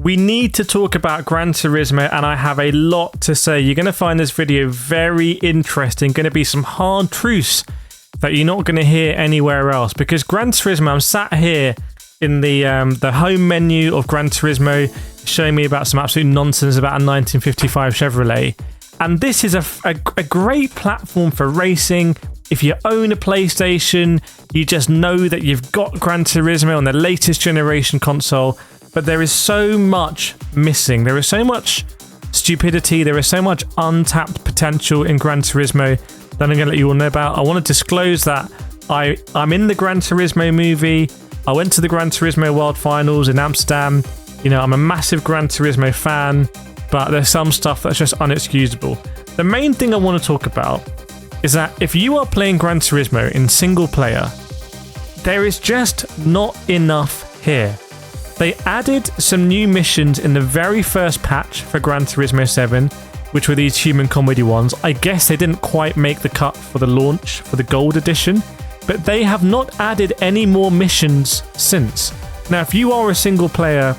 We need to talk about Gran Turismo, and I have a lot to say. You're going to find this video very interesting. Going to be some hard truths that you're not going to hear anywhere else, because Gran Turismo, I'm sat here in the home menu of Gran Turismo, showing me about some absolute nonsense about a 1955 Chevrolet. And this is a great platform for racing. If you own a PlayStation, you just know that you've got Gran Turismo on the latest generation console, but there is so much missing. There is so much stupidity. There is so much untapped potential in Gran Turismo that I'm going to let you all know about. I want to disclose that I'm in the Gran Turismo movie. I went to the Gran Turismo World Finals in Amsterdam. You know, I'm a massive Gran Turismo fan, but there's some stuff that's just unexcusable. The main thing I want to talk about is that if you are playing Gran Turismo in single player, there is just not enough here. They added some new missions in the very first patch for Gran Turismo 7, which were these human comedy ones. I guess they didn't quite make the cut for the launch, for the gold edition, but they have not added any more missions since. Now, if you are a single player,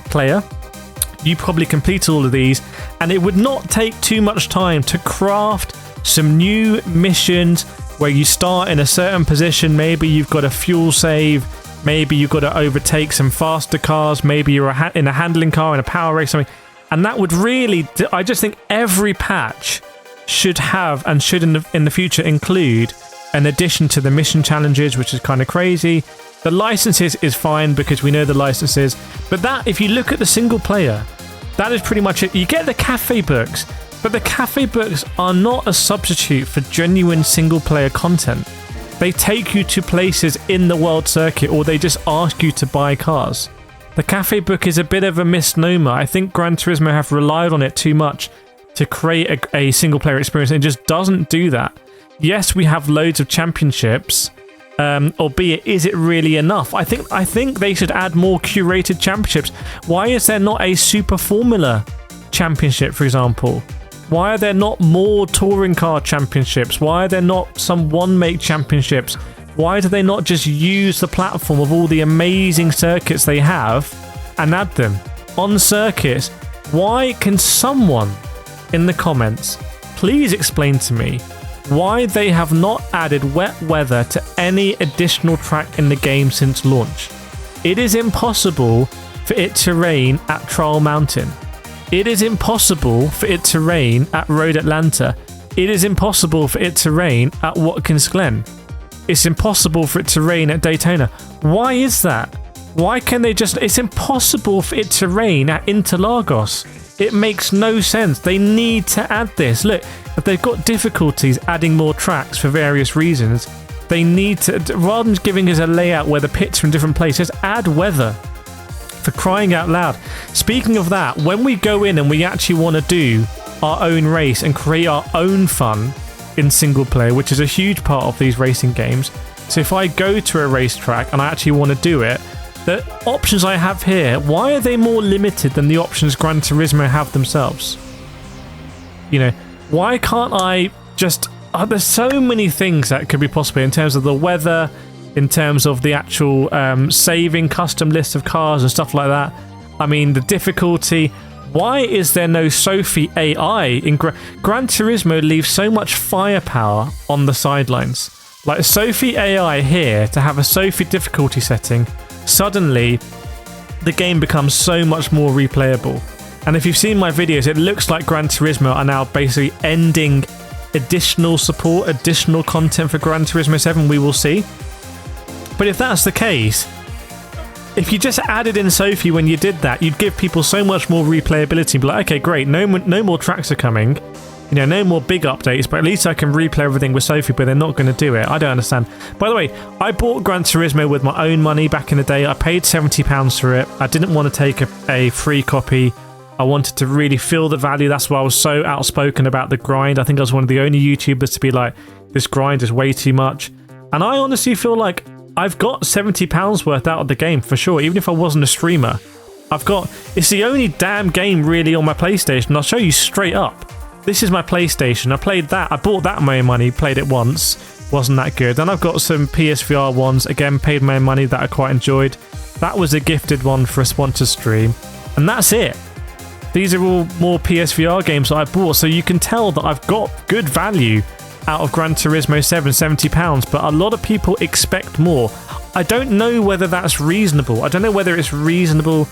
you probably completed all of these, and it would not take too much time to craft some new missions where you start in a certain position. Maybe you've got a fuel save, maybe you've got to overtake some faster cars, maybe you're in a handling car in a power race, something. And that would really, I just think every patch should have, and should in the future include, an addition to the mission challenges, which is kind of crazy. The licenses is fine because we know the licenses, but that, if you look at the single player, that is pretty much it. You get the cafe books, but the cafe books are not a substitute for genuine single player content. They take you to places in the world circuit, or they just ask you to buy cars. The cafe book is a bit of a misnomer. I think Gran Turismo have relied on it too much to create a single player experience, and it just doesn't do that. Yes, we have loads of championships, albeit, is it really enough? I think they should add more curated championships. Why is there not a Super Formula championship, for example? Why are there not more touring car championships? Why are there not some one-make championships? Why do they not just use the platform of all the amazing circuits they have and add them on circuits? Why can someone in the comments please explain to me why they have not added wet weather to any additional track in the game since launch? It is impossible for it to rain at Trial Mountain. It is impossible for it to rain at Road Atlanta. It is impossible for it to rain at Watkins Glen. It's impossible for it to rain at Daytona. Why is that? Why can they just... It's impossible for it to rain at Interlagos. It makes no sense. They need to add this. Look, if they've got difficulties adding more tracks for various reasons, they need to, rather than giving us a layout where the pits are in different places, add weather. For crying out loud. Speaking of that, when we go in and we actually want to do our own race and create our own fun in single player, which is a huge part of these racing games. So if I go to a racetrack and I actually want to do it, the options I have here, why are they more limited than the options Gran Turismo have themselves? You know, why can't I just... there's so many things that could be possible in terms of the weather, in terms of the actual saving custom list of cars and stuff like that. I mean, the difficulty. Why is there no Sophie AI in Gran Turismo? Leaves so much firepower on the sidelines. Like Sophie AI here, to have a Sophie difficulty setting, suddenly the game becomes so much more replayable. And if you've seen my videos, it looks like Gran Turismo are now basically ending additional support, additional content for Gran Turismo 7. We will see. But if that's the case, if you just added in Sophie when you did that, you'd give people so much more replayability. Be like, okay, great, no more tracks are coming, you know, no more big updates, but at least I can replay everything with Sophie. But they're not going to do it. I don't understand. By the way, I bought Gran Turismo with my own money back in the day. I paid £70 for it. I didn't want to take a free copy. I wanted to really feel the value. That's why I was so outspoken about the grind. I think I was one of the only YouTubers to be like, this grind is way too much. And I honestly feel like I've got £70 worth out of the game for sure, even if I wasn't a streamer. It's the only damn game really on my PlayStation. I'll show you straight up. This is my PlayStation. I played that. I bought that with my own money, played it once. Wasn't that good. Then I've got some PSVR ones, again, paid my own money that I quite enjoyed. That was a gifted one for a sponsored stream. And that's it. These are all more PSVR games that I bought, so you can tell that I've got good value out of Gran Turismo 7, £70, but a lot of people expect more. I don't know whether that's reasonable. I don't know whether it's reasonable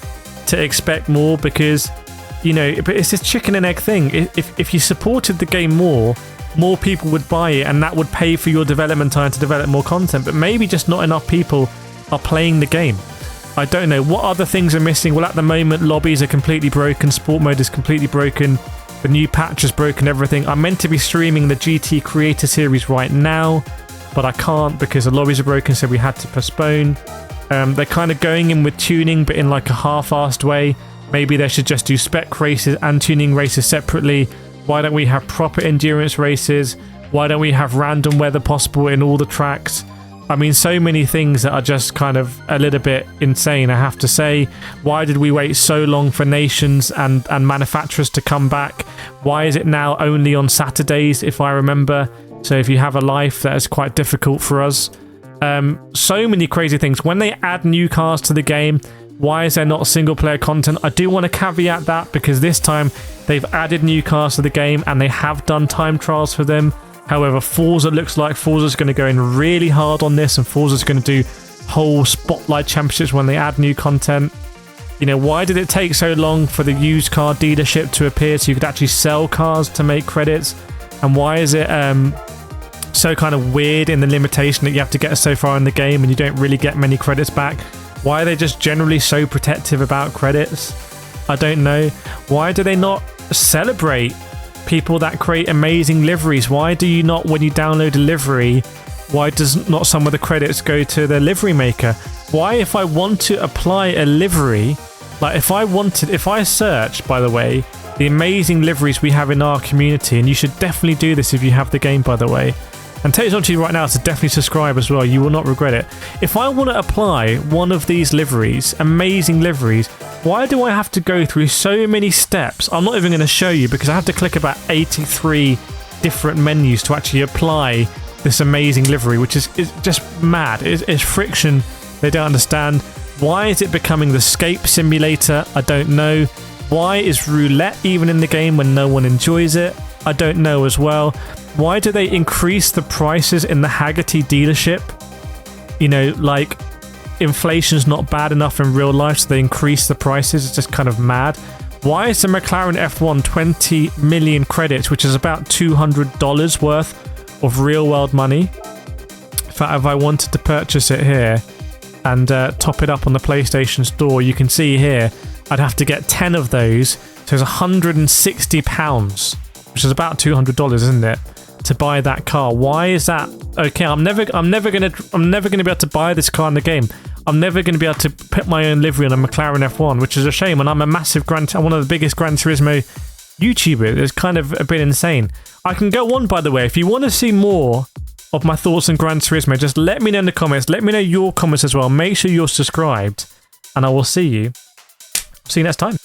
to expect more because, you know, but it's this chicken and egg thing. If you supported the game more people would buy it, and that would pay for your development time to develop more content, but maybe just not enough people are playing the game. I don't know. What other things are missing? Well, at the moment, lobbies are completely broken. Sport mode is completely broken. The new patch has broken everything. I'm meant to be streaming the GT Creator Series right now, but I can't because the lobbies are broken, so we had to postpone. They're kind of going in with tuning, but in like a half-assed way. Maybe they should just do spec races and tuning races separately. Why don't we have proper endurance races? Why don't we have random weather possible in all the tracks? I mean, so many things that are just kind of a little bit insane, I have to say. Why did we wait so long for nations and manufacturers to come back? Why is it now only on Saturdays, if I remember? So if you have a life, that is quite difficult for us. So many crazy things. When they add new cars to the game, why is there not single-player content? I do want to caveat that because this time they've added new cars to the game and they have done time trials for them. However, Forza looks like Forza's going to go in really hard on this, and Forza's going to do whole spotlight championships when they add new content. You know, why did it take so long for the used car dealership to appear so you could actually sell cars to make credits? And why is it so kind of weird in the limitation that you have to get so far in the game and you don't really get many credits back? Why are they just generally so protective about credits? I don't know. Why do they not celebrate people that create amazing liveries? Why do you not, when you download a livery, why does not some of the credits go to the livery maker? Why, if I want to apply a livery, like if I search, by the way, the amazing liveries we have in our community, and you should definitely do this if you have the game, by the way, and tell you to you right now to definitely subscribe as well, you will not regret it. If I want to apply one of these liveries, amazing liveries, why do I have to go through so many steps? I'm not even going to show you because I have to click about 83 different menus to actually apply this amazing livery, which is just mad. It's friction they don't understand. Why is it becoming the scape simulator? I don't know. Why is roulette even in the game when no one enjoys it? I don't know as well. Why do they increase the prices in the Haggerty dealership? You know, like, inflation's not bad enough in real life, so they increase the prices. It's just kind of mad. Why is the McLaren F1 20 million credits, which is about $200 worth of real-world money? In fact, if I wanted to purchase it here and top it up on the PlayStation Store, you can see here, I'd have to get 10 of those. So it's £160, which is about $200, isn't it, to buy that car? Why is that? Okay, I'm never gonna be able to buy this car in the game. I'm never gonna be able to put my own livery on a McLaren F1, which is a shame. And I'm a massive one of the biggest Gran Turismo YouTubers. It's kind of a bit insane. I can go on, by the way. If you want to see more of my thoughts on Gran Turismo, just let me know in the comments. Let me know your comments as well. Make sure you're subscribed, and I will see you next time.